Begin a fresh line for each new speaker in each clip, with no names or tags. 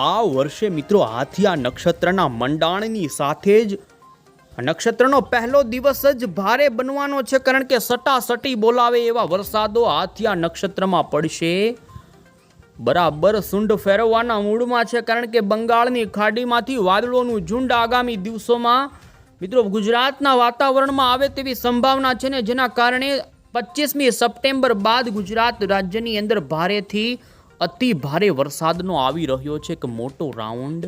આ વર્ષે મિત્રો હાથિયા નક્ષત્રના મંડાણની સાથે જ નક્ષત્રનો પહેલો દિવસ જ ભારે બનવાનો છે, કારણ કે સટાસટી બોલાવે એવા વરસાદો હાથિયા નક્ષત્રમાં પડશે. બરાબર સૂંઢ ફેરવવાના મૂડમાં છે, કારણ કે બંગાળની ખાડીમાંથી વાદળોનું ઝુંડ આગામી દિવસોમાં મિત્રો ગુજરાતના વાતાવરણમાં આવે તેવી સંભાવના છે ને, જેના કારણે 25મી સપ્ટેમ્બર બાદ ગુજરાત રાજ્યની અંદર ભારેથી અતિ ભારે વરસાદનો આવી રહ્યો છે એક મોટો રાઉન્ડ.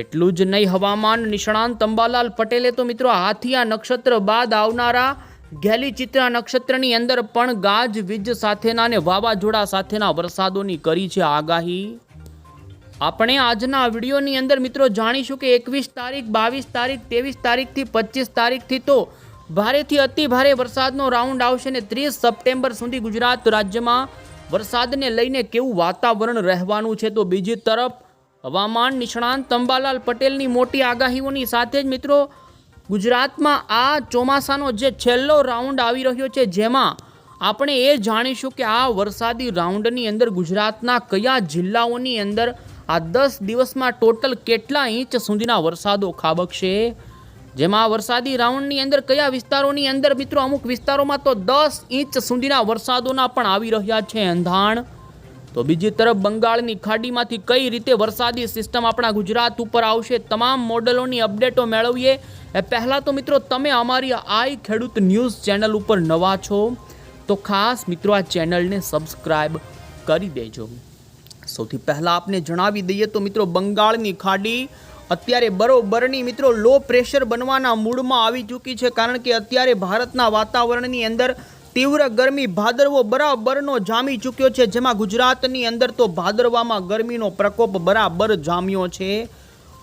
એટલું જ નહીં, હવામાન નિષ્ણાંત અંબાલાલ પટેલે તો મિત્રો હાથિયા નક્ષત્ર બાદ આવનારા ઘેલી ચિત્રા નક્ષત્રની અંદર પણ ગાજવીજ સાથેના અને વાવાઝોડા સાથેના વરસાદોની કરી છે આગાહી. આપણે આજના વિડીયોની અંદર મિત્રો જાણીશું કે 21 તારીખ, 22 તારીખ, 23 તારીખથી 25 તારીખથી તો ભારેથી અતિ ભારે વરસાદનો રાઉન્ડ આવશે ને 30 સપ્ટેમ્બર સુધી ગુજરાત રાજ્યમાં વરસાદને લઈને કેવું વાતાવરણ રહેવાનું છે. તો બીજી તરફ હવામાન નિષ્ણાંત અંબાલાલ પટેલની મોટી આગાહીઓની સાથે જ મિત્રો ગુજરાતમાં આ ચોમાસાનો જે છેલ્લો રાઉન્ડ આવી રહ્યો છે, જેમાં આપણે એ જાણીશું કે આ વરસાદી રાઉન્ડની અંદર ગુજરાતના કયા જિલ્લાઓની અંદર આ 10 દિવસમાં ટોટલ કેટલા ઇંચ સુધીના વરસાદો ખાબકશે. જેમાં વરસાદી રાઉન્ડની અંદર કયા વિસ્તારોની અંદર મિત્રો અમુક વિસ્તારોમાં તો 10 ઇંચ સુધીના વરસાદોના પણ આવી રહ્યા છે એંધાણ. તો બીજી તરફ બંગાળની ખાડીમાંથી કઈ રીતે વરસાદી સિસ્ટમ આપણા ગુજરાત ઉપર આવશે, તમામ મોડેલોની અપડેટો મેળવીએ એ પહેલાં તો મિત્રો તમે અમારી આઈ ખેડૂત ન્યૂઝ ચેનલ ઉપર નવા છો તો ખાસ મિત્રો આ ચેનલને સબસ્ક્રાઈબ કરી દેજો. સૌથી પહેલાં આપને જણાવી દઈએ તો મિત્રો બંગાળની ખાડી અત્યારે બરોબરની મિત્રો લો પ્રેશર બનવાના મૂડમાં આવી ચૂકી છે, કારણ કે અત્યારે ભારતના વાતાવરણની અંદર તીવ્ર ગરમી ભાદરવો બરાબરનો જામી ચૂક્યો છે, જેમાં ગુજરાતની અંદર તો ભાદરવામાં ગરમીનો પ્રકોપ બરાબર જામ્યો છે.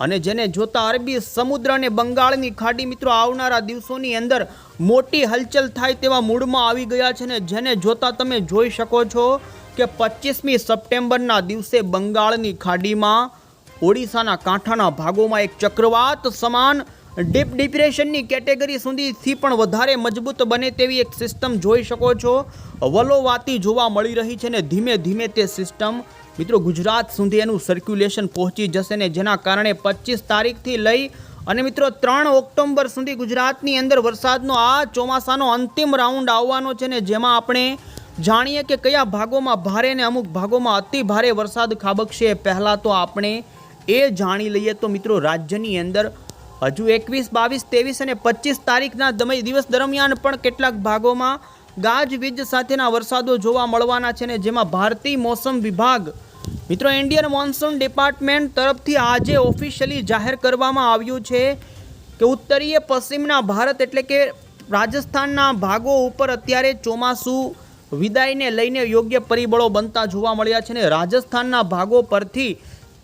અને જેને જોતા અરબી સમુદ્ર અને બંગાળની ખાડી મિત્રો આવનારા દિવસોની અંદર મોટી હલચલ થાય તેવા મૂડમાં આવી ગયા છે ને, જેને જોતા તમે જોઈ શકો છો કે 25મી સપ્ટેમ્બરના દિવસે બંગાળની ખાડીમાં ઓડિશાના કાંઠાના ભાગોમાં એક ચક્રવાત સમાન ડીપ ડિપ્રેશનની કેટેગરી સુધીથી પણ વધારે મજબૂત બને તેવી એક સિસ્ટમ જોઈ શકો છો વલોવાતી જોવા મળી રહી છે ને ધીમે ધીમે તે સિસ્ટમ મિત્રો ગુજરાત સુધી એનું સર્ક્યુલેશન પહોંચી જશે ને, જેના કારણે 25 તારીખથી લઈ અને મિત્રો 3 ઓક્ટોબર સુધી ગુજરાતની અંદર વરસાદનો આ ચોમાસાનો અંતિમ રાઉન્ડ આવવાનો છે ને, જેમાં આપણે જાણીએ કે કયા ભાગોમાં ભારે ને અમુક ભાગોમાં અતિ ભારે વરસાદ ખાબકશે. પહેલાં તો આપણે એ જાણી લઈએ તો મિત્રો રાજ્યની અંદર હજુ 21, 22, 23 અને 25 તારીખના દિવસ દરમિયાન પણ કેટલાક ભાગોમાં ગાજવીજ સાથેના વરસાદો જોવા મળવાના છે ને, જેમાં ભારતીય મોસમ વિભાગ મિત્રો ઇન્ડિયન મોન્સૂન ડિપાર્ટમેન્ટ તરફથી આજે ઓફિશિયલી જાહેર કરવામાં આવ્યું છે કે ઉત્તરીય પશ્ચિમના ભારત એટલે કે રાજસ્થાનના ભાગો ઉપર અત્યારે ચોમાસું વિદાયને લઈને યોગ્ય પરિબળો બનતા જોવા મળ્યા છે ને રાજસ્થાનના ભાગો પરથી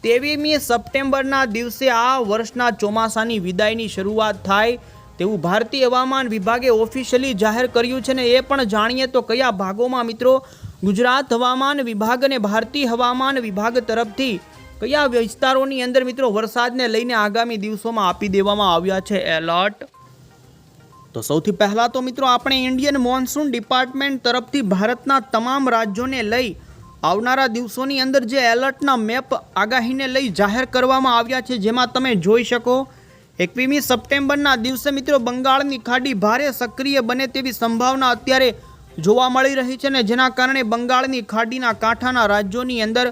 23મી સપ્ટેમ્બરના દિવસે આ વર્ષના ચોમાસાની વિદાયની શરૂઆત થાય તેવું ભારતીય હવામાન વિભાગે ઓફિશિયલી જાહેર કર્યું છે ને એ પણ જાણીએ તો કયા ભાગોમાં મિત્રો ગુજરાત હવામાન વિભાગ અને ભારતીય હવામાન વિભાગ તરફથી કયા વિસ્તારોની અંદર મિત્રો વરસાદને લઈને આગામી દિવસોમાં આપી દેવામાં આવ્યા છે એલર્ટ. તો સૌથી પહેલાં તો મિત્રો આપણે ઇન્ડિયન મોન્સૂન ડિપાર્ટમેન્ટ તરફથી ભારતના તમામ રાજ્યોને લઈ આવનારા દિવસોની અંદર જે એલર્ટના મેપ આગાહીને લઈ જાહેર કરવામાં આવ્યા છે, જેમાં તમે જોઈ શકો 21મી સપ્ટેમ્બરના દિવસે મિત્રો બંગાળની ખાડી ભારે સક્રિય બને તેવી સંભાવના અત્યારે જોવા મળી રહી છે ને, જેના કારણે બંગાળની ખાડીના કાંઠાના રાજ્યોની અંદર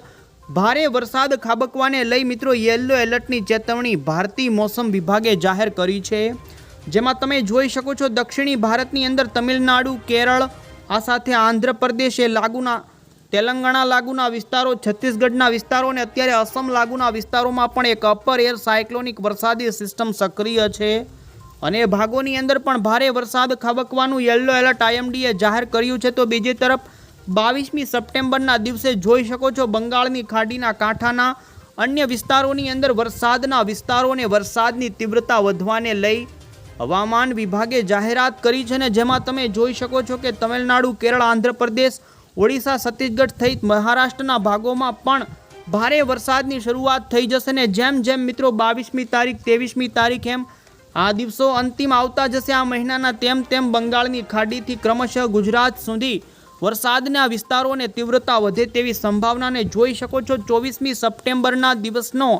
ભારે વરસાદ ખાબકવાને લઈ મિત્રો યલો એલર્ટની ચેતવણી ભારતીય મોસમ વિભાગે જાહેર કરી છે. જેમાં તમે જોઈ શકો છો દક્ષિણી ભારતની અંદર તમિલનાડુ, કેરળ, આ સાથે આંધ્રપ્રદેશ એ લાગુના તેલંગાણા લાગુના વિસ્તારો, છત્તીસગઢના વિસ્તારો અને અત્યારે અસમ લાગુના વિસ્તારોમાં પણ એક અપર એર સાયક્લોનિક વરસાદી સિસ્ટમ સક્રિય છે અને એ ભાગોની અંદર પણ ભારે વરસાદ ખાબકવાનું યલો એલર્ટ આઈએમડીએ જાહેર કર્યું છે. તો બીજી તરફ 22મી સપ્ટેમ્બરના દિવસે જોઈ શકો છો બંગાળની ખાડીના કાંઠાના અન્ય વિસ્તારોની અંદર વરસાદના વિસ્તારો અને વરસાદની તીવ્રતા વધવાને લઈ હવામાન વિભાગે જાહેરાત કરી છે ને, જેમાં તમે જોઈ શકો છો કે તમિલનાડુ, કેરળ, આંધ્રપ્રદેશ, ઓડિશા, છત્તીસગઢ સહિત મહારાષ્ટ્રના ભાગોમાં પણ ભારે વરસાદની શરૂઆત થઈ જશે ને જેમ જેમ મિત્રો 22મી તારીખ, 23મી તારીખ એમ આ દિવસો અંતિમ આવતા જશે આ મહિનાના, તેમ તેમ બંગાળની ખાડીથી ક્રમશઃ ગુજરાત સુધી વરસાદના વિસ્તારો અને તીવ્રતા વધે તેવી સંભાવનાને જોઈ શકો છો. 24મી સપ્ટેમ્બરના દિવસનો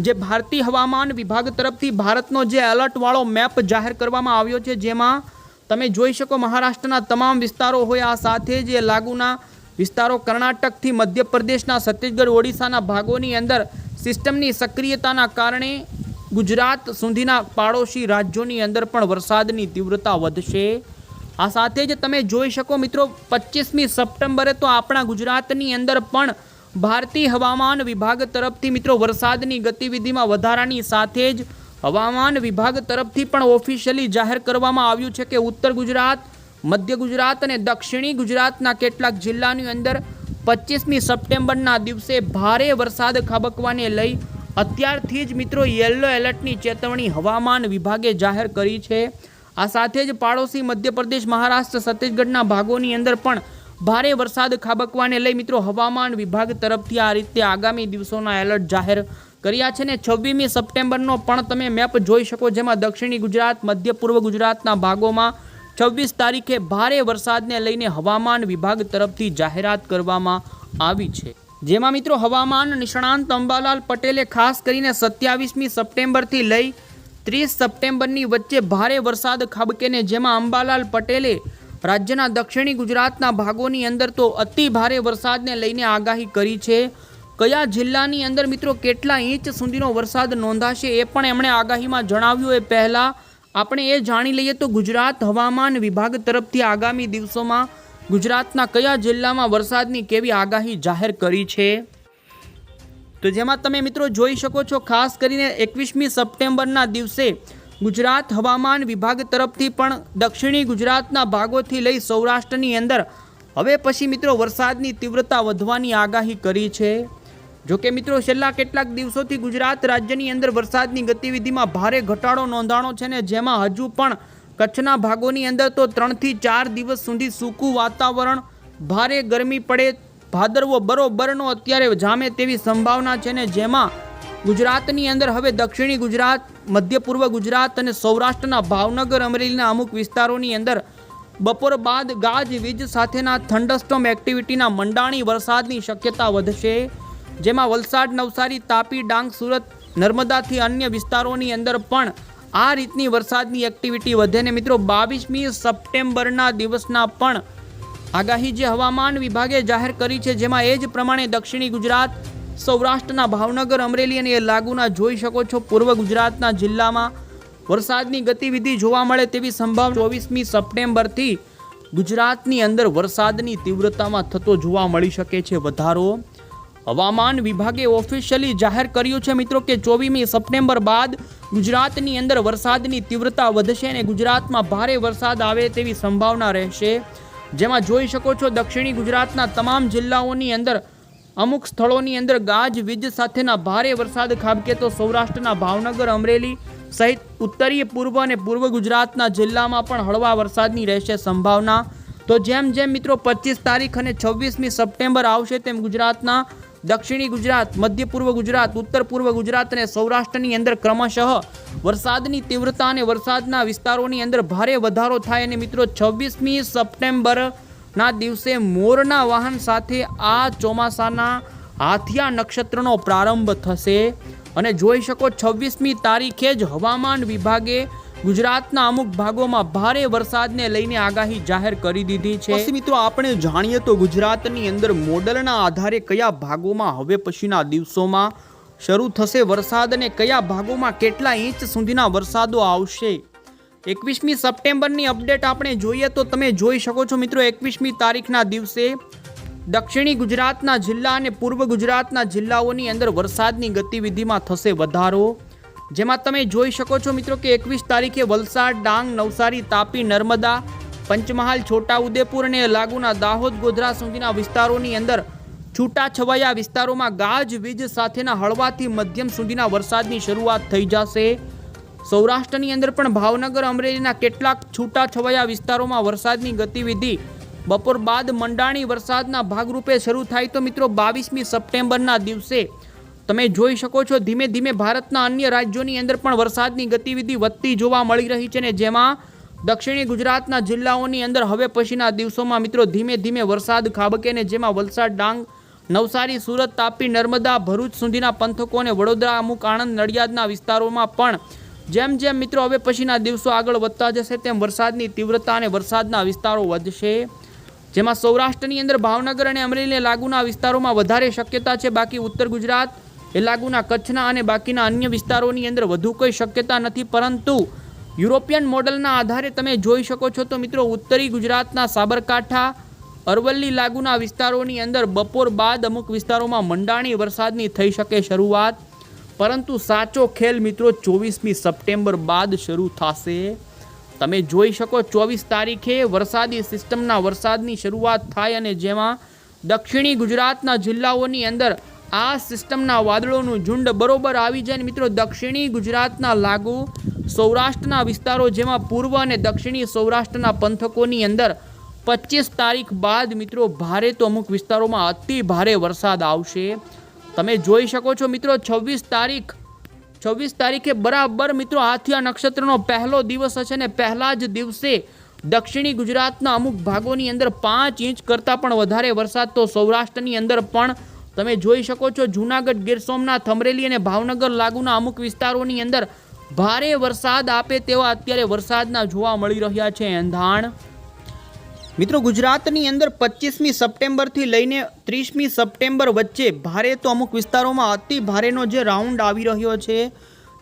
જે ભારતીય હવામાન વિભાગ તરફથી ભારતનો જે એલર્ટવાળો મેપ જાહેર કરવામાં આવ્યો છે, જેમાં તમે જોઈ શકો મહારાષ્ટ્રના તમામ વિસ્તારો હોય, આ સાથે જે લાગુના વિસ્તારો કર્ણાટકથી મધ્યપ્રદેશના છત્તીસગઢ ઓડિશાના ભાગોની અંદર સિસ્ટમની સક્રિયતાના કારણે ગુજરાત સુધીના પાડોશી રાજ્યોની અંદર પણ વરસાદની તીવ્રતા વધશે. આ સાથે જ તમે જોઈ શકો મિત્રો 25મી સપ્ટેમ્બરે તો આપણા ગુજરાતની અંદર પણ ભારતીય હવામાન વિભાગ તરફથી મિત્રો વરસાદની ગતિવિધિમાં વધારાની સાથે જ હવામાન વિભાગ તરફથી પણ ઓફિશિયલી જાહેર કરવામાં આવ્યું છે કે ઉત્તર ગુજરાત, મધ્ય ગુજરાત અને દક્ષિણી ગુજરાતના કેટલાક જિલ્લાની અંદર 25મી સપ્ટેમ્બરના દિવસે ભારે વરસાદ ખાબકવાને લઈ અત્યારથી જ મિત્રો યલો એલર્ટની ચેતવણી હવામાન વિભાગે જાહેર કરી છે. આ સાથે જ પાડોશી મધ્યપ્રદેશ, મહારાષ્ટ્ર, છત્તીસગઢના ભાગોની અંદર પણ ભારે વરસાદ ખાબકવાને લઈ મિત્રો હવામાન વિભાગ તરફથી આ રીતે આગામી દિવસોના એલર્ટ જાહેર કર્યા છે. ને 26મી સપ્ટેમ્બરનો પણ તમે મેપ જોઈ શકો, જેમાં દક્ષિણી ગુજરાત, મધ્ય પૂર્વ ગુજરાતના ભાગોમાં 26 તારીખે ભારે વરસાદને લઈને હવામાન વિભાગ તરફથી જાહેરાત કરવામાં આવી છે. જેમાં મિત્રો હવામાન નિષ્ણાંત અંબાલાલ પટેલે ખાસ કરીને 27મી સપ્ટેમ્બરથી લઈ 30 સપ્ટેમ્બરની વચ્ચે ભારે વરસાદ ખાબકે ને જેમાં અંબાલાલ પટેલે રાજ્યના દક્ષિણી ગુજરાતના ભાગોની અંદર તો અતિ ભારે વરસાદને લઈને આગાહી કરી છે. કયા જિલ્લાની અંદર મિત્રો કેટલા ઇંચ સુધીનો વરસાદ નોંધાશે એ પણ એમણે આગાહીમાં જણાવ્યું. એ પહેલાં આપણે એ જાણી લઈએ તો ગુજરાત હવામાન વિભાગ તરફથી આગામી દિવસોમાં ગુજરાતના કયા જિલ્લામાં વરસાદની કેવી આગાહી જાહેર કરી છે. તો જેમાં તમે મિત્રો જોઈ શકો છો, ખાસ કરીને 21મી સપ્ટેમ્બરના દિવસે ગુજરાત હવામાન વિભાગ તરફથી પણ દક્ષિણી ગુજરાતના ભાગોથી લઈ સૌરાષ્ટ્રની અંદર હવે પછી મિત્રો વરસાદની તીવ્રતા વધવાની આગાહી કરી છે. જોકે મિત્રો છેલ્લા કેટલાક દિવસોથી ગુજરાત રાજ્યની અંદર વરસાદની ગતિવિધિમાં ભારે ઘટાડો નોંધાણો છે ને જેમાં હજુ પણ કચ્છના ભાગોની અંદર તો 3 થી 4 દિવસ સુધી સૂકું વાતાવરણ, ભારે ગરમી પડે, ભાદરવો બરોબરનો અત્યારે જામે તેવી સંભાવના છે ને જેમાં ગુજરાતની અંદર હવે દક્ષિણી ગુજરાત, મધ્ય પૂર્વ ગુજરાત અને સૌરાષ્ટ્રના ભાવનગર, અમરેલીના અમુક વિસ્તારોની અંદર બપોર બાદ ગાજવીજ સાથેના થંડરસ્ટોર્મ એક્ટિવિટીના મંડાણી વરસાદની શક્યતા વધશે. જેમાં વલસાડ, નવસારી, તાપી, ડાંગ, સુરત, નર્મદાથી અન્ય વિસ્તારોની અંદર પણ આ રીતની વરસાદની એક્ટિવિટી વધે ને મિત્રો 22મી સપ્ટેમ્બરના દિવસના પણ આગાહી જે હવામાન વિભાગે જાહેર કરી છે, જેમાં એ જ પ્રમાણે દક્ષિણી ગુજરાત, સૌરાષ્ટ્રના ભાવનગર, અમરેલી અને લાગુના જોઈ શકો છો પૂર્વ ગુજરાતના જિલ્લામાં વરસાદની ગતિવિધિ જોવા મળે તેવી સંભાવના 24મી સપ્ટેમ્બરથી ગુજરાતની અંદર વરસાદની તીવ્રતામાં થતો જોવા મળી શકે છે વધારો. હવામાન વિભાગે ઓફિશિયલી જાહેર કર્યું છે મિત્રો કે 24મી સપ્ટેમ્બર બાદ ગુજરાતની અંદર વરસાદની તીવ્રતા વધશે અને ગુજરાતમાં ભારે વરસાદ આવે તેવી સંભાવના રહેશે. જેમાં જોઈ શકો છો દક્ષિણી ગુજરાતના તમામ જિલ્લાઓની અંદર અમુક સ્થળોની અંદર ગાજવીજ સાથેના ભારે વરસાદ ખાબકે તો સૌરાષ્ટ્રના ભાવનગર, અમરેલી સહિત ઉત્તરીય પૂર્વ અને પૂર્વ ગુજરાતના જિલ્લામાં પણ હળવા વરસાદની રહેશે સંભાવના. તો જેમ જેમ મિત્રો 25 તારીખ અને 26મી સપ્ટેમ્બર આવશે તેમ ગુજરાતના દક્ષિણી ગુજરાત, મધ્ય પૂર્વ ગુજરાત, ઉત્તર પૂર્વ ગુજરાત અને સૌરાષ્ટ્રની અંદર ક્રમશઃ વરસાદની તીવ્રતા અને વરસાદના વિસ્તારોની અંદર ભારે વધારો થાય અને મિત્રો 26મી સપ્ટેમ્બરના દિવસે મોરના વાહન સાથે આ ચોમાસાના હાથિયા નક્ષત્રનો પ્રારંભ થશે. અને જોઈ શકો 26મી તારીખે જ હવામાન વિભાગે ગુજરાતના અમુક ભાગોમાં ભારે વરસાદને લઈને આગાહી જાહેર કરી દીધી છે. પછી મિત્રો આપણે જાણીએ તો ગુજરાતની અંદર મોડલના આધારે કયા ભાગોમાં હવે પછીના દિવસોમાં શરૂ થશે વરસાદ અને કયા ભાગોમાં કેટલા ઇંચ સુધીના વરસાદો આવશે. 21મી સપ્ટેમ્બરની અપડેટ આપણે જોઈએ તો તમે જોઈ શકો છો મિત્રો 21મી તારીખના દિવસે દક્ષિણી ગુજરાતના જિલ્લા અને પૂર્વ ગુજરાતના જિલ્લાઓની અંદર વરસાદની ગતિવિધિમાં થશે વધારો. જેમાં તમે જોઈ શકો છો મિત્રો કે 21 તારીખે વલસાડ, ડાંગ, નવસારી, તાપી, નર્મદા, પંચમહાલ, છોટાઉદેપુર અને લાગુના દાહોદ, ગોધરા સુધીના વિસ્તારોની અંદર છૂટાછવાયા વિસ્તારોમાં ગાજવીજ સાથેના હળવાથી મધ્યમ સુધીના વરસાદની શરૂઆત થઈ જશે. સૌરાષ્ટ્રની અંદર પણ ભાવનગર, અમરેલીના કેટલાક છૂટાછવાયા વિસ્તારોમાં વરસાદની ગતિવિધિ બપોર બાદ મંડાણી વરસાદના ભાગરૂપે શરૂ થાય તો મિત્રો 22મી સપ્ટેમ્બરના દિવસે તમે જોઈ શકો છો ધીમે ધીમે ભારતના અન્ય રાજ્યોની અંદર પણ વરસાદની ગતિવિધિ વધતી જોવા મળી રહી છે ને જેમાં દક્ષિણી ગુજરાતના જિલ્લાઓની અંદર હવે પછીના દિવસોમાં મિત્રો ધીમે ધીમે વરસાદ ખાબકે ને જેમાં વલસાડ, ડાંગ, નવસારી, સુરત, તાપી, નર્મદા, ભરૂચ સુધીના પંથકો અને વડોદરા, અમુક આણંદ, નડિયાદના વિસ્તારોમાં પણ જેમ જેમ મિત્રો હવે પછીના દિવસો આગળ વધતા જશે તેમ વરસાદની તીવ્રતા અને વરસાદના વિસ્તારો વધશે, જેમાં સૌરાષ્ટ્રની અંદર ભાવનગર અને અમરેલીને લાગુના વિસ્તારોમાં વધારે શક્યતા છે. બાકી ઉત્તર ગુજરાત એ લાગુના કચ્છના અને બાકીના અન્ય વિસ્તારોની અંદર વધુ કોઈ શક્યતા નથી. પરંતુ યુરોપિયન મોડલના આધારે તમે જોઈ શકો છો તો મિત્રો ઉત્તરી ગુજરાતના સાબરકાંઠા, અરવલ્લી લાગુના વિસ્તારોની અંદર બપોર બાદ અમુક વિસ્તારોમાં મંડાણી વરસાદની થઈ શકે શરૂઆત. પરંતુ સાચો ખેલ મિત્રો 24મી સપ્ટેમ્બર બાદ શરૂ થશે. તમે જોઈ શકો 24 તારીખે વરસાદી સિસ્ટમના વરસાદની શરૂઆત થાય અને જેમાં દક્ષિણી ગુજરાતના જિલ્લાઓની અંદર આ સિસ્ટમના વાદળોનું ઝુંડ બરોબર આવી જાય. મિત્રો દક્ષિણી ગુજરાતના લાગુ સૌરાષ્ટ્રના વિસ્તારો જેમાં પૂર્વ અને દક્ષિણી સૌરાષ્ટ્રના પંથકોની અંદર 25 તારીખ બાદ મિત્રો ભારે તો અમુક વિસ્તારોમાં અતિ ભારે વરસાદ આવશે. તમે જોઈ શકો છો મિત્રો 26 તારીખે બરાબર મિત્રો આથિયા નક્ષત્રનો પહેલો દિવસ હશે ને પહેલા જ દિવસે દક્ષિણી ગુજરાતના અમુક ભાગોની અંદર 5 ઇંચ કરતાં પણ વધારે વરસાદ તો સૌરાષ્ટ્રની અંદર પણ તમે જોઈ શકો છો. જૂનાગઢ, ગીર સોમનાથ, અમરેલી અને ભાવનગર લાગુના અમુક વિસ્તારોની અંદર ભારે વરસાદ આપે તેવા અત્યારે વરસાદના જોવા મળી રહ્યા છે એંધાણ. મિત્રો ગુજરાતની અંદર 25મી સપ્ટેમ્બરથી લઈને 30મી સપ્ટેમ્બર વચ્ચે ભારે તો અમુક વિસ્તારોમાં અતિ ભારેનો જે રાઉન્ડ આવી રહ્યો છે,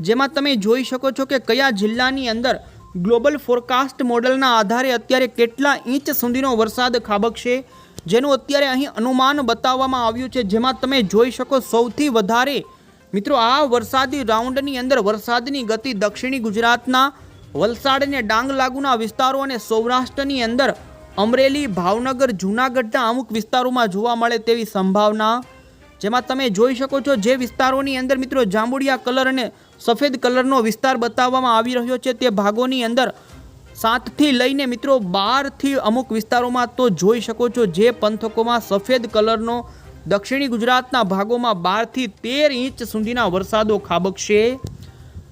જેમાં તમે જોઈ શકો છો કે કયા જિલ્લાની અંદર ગ્લોબલ ફોરકાસ્ટ મોડલના આધારે અત્યારે કેટલા ઇંચ સુધીનો વરસાદ ખાબકશે જેનું અત્યારે અહીં અનુમાન બતાવવામાં આવ્યું છે. જેમાં તમે જોઈ શકો સૌથી વધારે મિત્રો આ વરસાદી રાઉન્ડની અંદર વરસાદની ગતિ દક્ષિણી ગુજરાતના વલસાડ અને ડાંગ લાગુના વિસ્તારો અને સૌરાષ્ટ્રની અંદર અમરેલી, ભાવનગર, જૂનાગઢના અમુક વિસ્તારોમાં જોવા મળે તેવી સંભાવના. જેમાં તમે જોઈ શકો છો જે વિસ્તારોની અંદર મિત્રો જાંબુડિયા કલર અને સફેદ કલરનો વિસ્તાર બતાવવામાં આવી રહ્યો છે તે ભાગોની અંદર 7 થી લઈને મિત્રો 12 અમુક વિસ્તારોમાં તો જોઈ શકો છો જે પંથકોમાં સફેદ કલરનો દક્ષિણી ગુજરાતના ભાગોમાં 12 થી 13 ઇંચ સુધીના વરસાદો ખાબકશે.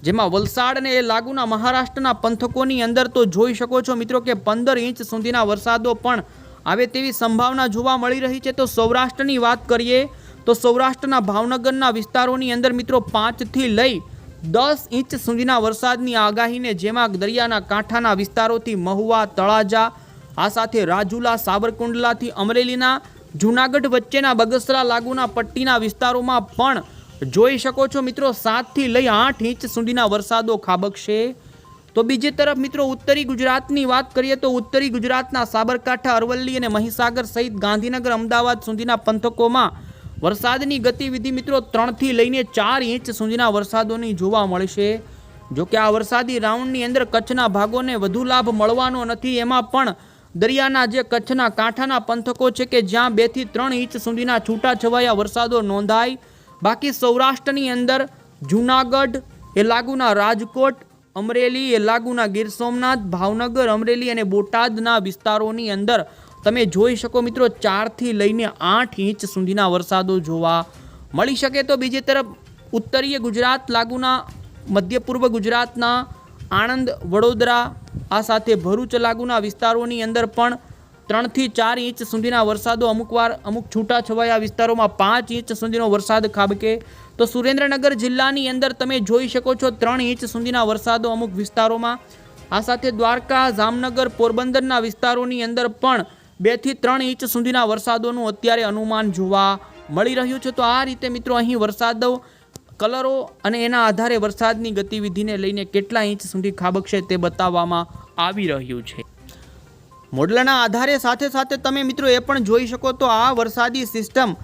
જેમાં વલસાડ અને એ લાગુના મહારાષ્ટ્રના પંથકોની અંદર તો જોઈ શકો છો મિત્રો કે 15 ઇંચ સુધીના વરસાદો પણ આવે તેવી સંભાવના જોવા મળી રહી છે. તો સૌરાષ્ટ્રની વાત કરીએ તો સૌરાષ્ટ્રના ભાવનગરના વિસ્તારોની અંદર મિત્રો 5 થી લઈ 10 ઇંચ સુધીના વરસાદની આગાહીને જેમાં દરિયાના કાંઠાના વિસ્તારોથી મહુવા, તળાજા, આ સાથે રાજુલા, સાબરકુંડલાથી અમરેલીના જૂનાગઢ વચ્ચેના બગસરા લાગુના પટ્ટીના વિસ્તારોમાં પણ જોઈ શકો છો મિત્રો 7 થી લઈ 8 ઇંચ સુધીના વરસાદો ખાબકશે. તો બીજી તરફ મિત્રો ઉત્તરી ગુજરાતની વાત કરીએ તો ઉત્તરી ગુજરાતના સાબરકાંઠા, અરવલ્લી અને મહીસાગર સહિત ગાંધીનગર, અમદાવાદ સુધીના પંથકોમાં વરસાદની ગતિવિધિ મિત્રો 3 થી લઈને 4 ઇંચ સુધીના વરસાદોની જોવા મળશે. જોકે આ વરસાદી રાઉન્ડની અંદર કચ્છના ભાગોને વધુ લાભ મળવાનો નથી. એમાં પણ દરિયાના જે કચ્છના કાંઠાના પંથકો છે કે જ્યાં 2 થી 3 ઇંચ સુધીના છૂટાછવાયા વરસાદો નોંધાય. બાકી સૌરાષ્ટ્રની અંદર જૂનાગઢ એ લાગુના રાજકોટ, અમરેલી એ લાગુના ગીર સોમનાથ, ભાવનગર, અમરેલી અને બોટાદના વિસ્તારોની અંદર તમે જોઈ શકો મિત્રો 4 થી લઈને 8 ઇંચ સુધીના વરસાદો જોવા મળી શકે. તો બીજી તરફ ઉત્તરીય ગુજરાત લાગુના મધ્ય પૂર્વ ગુજરાતના આણંદ, વડોદરા, આ સાથે ભરૂચ લાગુના વિસ્તારોની અંદર પણ 3 થી 4 ઇંચ સુધીના વરસાદો અમુક છૂટાછવાયા વિસ્તારોમાં 5 ઇંચ સુધીનો વરસાદ ખાબકે. તો સુરેન્દ્રનગર જિલ્લાની અંદર તમે જોઈ શકો છો 3 ઇંચ સુધીના વરસાદો અમુક વિસ્તારોમાં. આ સાથે દ્વારકા, જામનગર, પોરબંદરના વિસ્તારોની અંદર પણ 2 થી 3 ઇંચ સુધીના વરસાદોનું અત્યારે અનુમાન જોવા મળી રહ્યું છે. તો આ રીતે મિત્રો અહીં વરસાદો કલરો અને એના આધારે વરસાદની ગતિવિધિને લઈને કેટલા ઇંચ સુધી ખાબકશે તે બતાવવામાં આવી રહ્યું છે. મોડલના આધારે સાથે સાથે તમે મિત્રો એ પણ જોઈ શકો તો આ વરસાદી સિસ્ટમ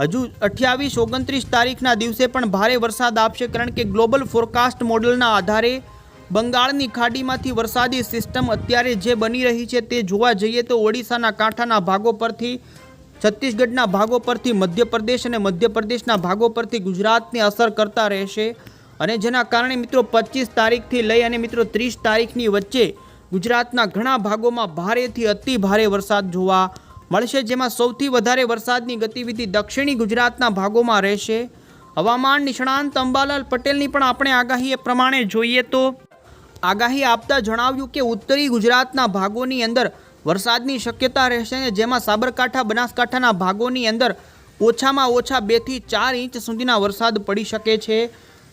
હજુ 28-29 તારીખના દિવસે પણ ભારે વરસાદ આપશે. કારણ કે ગ્લોબલ ફોરકાસ્ટ મોડલના આધારે બંગાળની ખાડીમાંથી વરસાદી સિસ્ટમ અત્યારે જે બની રહી છે તે જોવા જઈએ તો ઓડિશાના કાંઠાના ભાગો પરથી, છત્તીસગઢના ભાગો પરથી, મધ્યપ્રદેશ અને મધ્યપ્રદેશના ભાગો પરથી ગુજરાતને અસર કરતા રહેશે. અને જેના કારણે મિત્રો 25 તારીખથી લઈ અને મિત્રો 30 તારીખની વચ્ચે ગુજરાતના ઘણા ભાગોમાં ભારેથી અતિ ભારે વરસાદ જોવા મળશે. જેમાં સૌથી વધારે વરસાદની ગતિવિધિ દક્ષિણી ગુજરાતના ભાગોમાં રહેશે. હવામાન નિષ્ણાંત અંબાલાલ પટેલની પણ આપણે આગાહી એ પ્રમાણે જોઈએ તો આગાહી આપતા જણાવ્યું કે ઉત્તરી ગુજરાતના ભાગોની અંદર વરસાદની શક્યતા રહેશે અને જેમાં સાબરકાંઠા બનાસકાંઠાના ભાગોની અંદર ઓછામાં ઓછા 2 થી 4 ઇંચ સુધીના વરસાદ પડી શકે છે।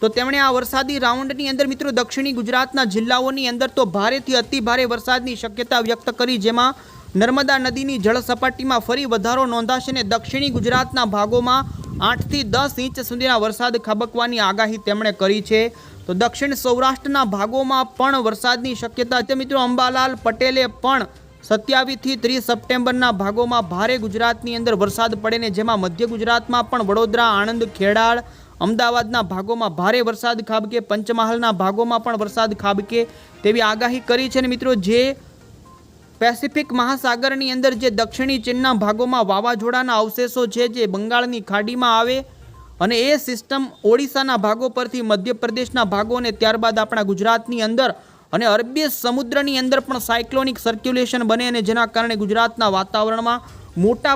તો તેમણે આ વરસાદી રાઉન્ડની અંદર મિત્રો દક્ષિણી ગુજરાતના જિલ્લાઓની અંદર તો ભારેથી અતિ ભારે વરસાદની શક્યતા વ્યક્ત કરી, જેમાં નર્મદા નદીની જળ સપાટીમાં ફરી વધારો નોંધાશે અને દક્ષિણી ગુજરાતના ભાગોમાં 8 થી 10 ઇંચ સુધીના વરસાદ ખાબકવાની આગાહી તેમણે કરી છે। તો દક્ષિણ સૌરાષ્ટ્રના ભાગોમાં પણ વરસાદની શક્યતા છે મિત્રો। અંબાલાલ પટેલે પણ 27 થી 30 સપ્ટેમ્બરના ભાગોમાં ભારે ગુજરાતની અંદર વરસાદ પડે ને જેમાં મધ્ય ગુજરાતમાં પણ વડોદરા, આણંદ, ખેડાળ, અમદાવાદના ભાગોમાં ભારે વરસાદ ખાબકે, પંચમહાલના ભાગોમાં પણ વરસાદ ખાબકે તેવી આગાહી કરી છે। અને મિત્રો જે પેસિફિક મહાસાગરની અંદર જે દક્ષિણી ચીનના ભાગોમાં વાવાઝોડાના અવશેષો છે જે બંગાળની ખાડીમાં આવે અને એ સિસ્ટમ ઓડિશાના ભાગો પરથી મધ્યપ્રદેશના ભાગો અને ત્યારબાદ આપણા ગુજરાતની અંદર અને અરબી સમુદ્રની અંદર પણ સાયક્લોનિક સર્ક્યુલેશન બને અને જેના કારણે ગુજરાતના વાતાવરણમાં મોટા